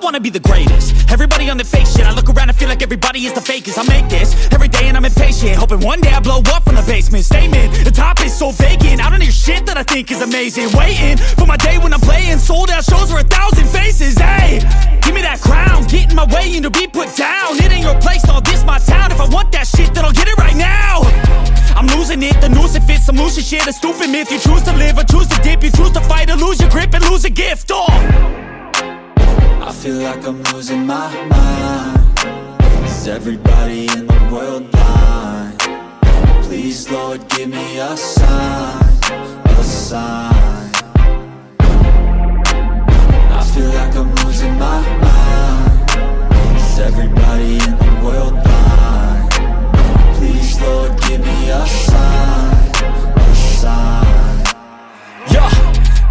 wanna be the greatest. Everybody on the fake shit, I look around and feel like everybody is the fakest. I make this every day and I'm impatient, hoping one day I blow up from the basement. Statement, the top is so vacant, I don't hear shit that I think is amazing. Waiting for my day when I'm playing sold out shows for 1,000 faces. Hey, give me that crown, get in my way and to be put down. It ain't your place, all this my town. If I want that shit, then I'll get it right now. I'm losing it, the noose it fits, I'm losing shit. A stupid myth, you choose to live or choose to dip. You choose to fight or lose your grip and lose a gift. Oh, I feel like I'm losing my mind. Is everybody in the world blind? Please, Lord, give me a sign, a sign. I feel like I'm losing my mind. Is everybody in the world blind? Please, Lord, give me a sign, a sign. yeah.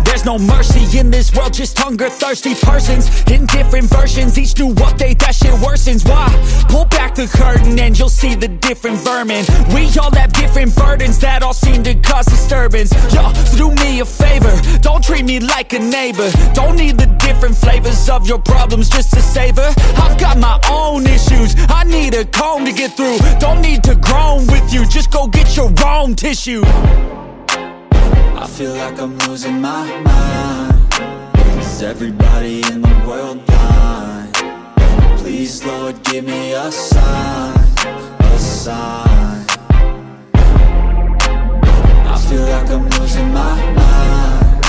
There's no mercy in this world, just hunger-thirsty persons in different versions, each new update, that shit worsens. Why? Pull back the curtain and you'll see the different vermin. We all have different burdens that all seem to cause disturbance. Yo, so do me a favor, don't treat me like a neighbor. Don't need the different flavors of your problems just to savor. I've got my own issues, I need a comb to get through. Don't need to groan with you, just go get your own tissue. I feel like I'm losing my mind. Is everybody in the world blind? Please, Lord, give me a sign, a sign. I feel like I'm losing my mind.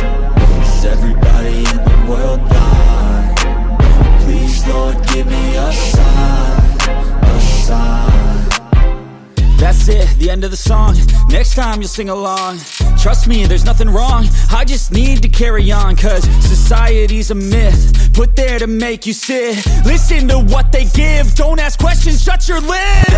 Is everybody in the world blind? Please, Lord, give me a sign, a sign. That's it, the end of the song. Next time you'll sing along. Trust me, there's nothing wrong, I just need to carry on. Cause society's a myth, put there to make you sit. Listen to what they give, don't ask questions, shut your lid.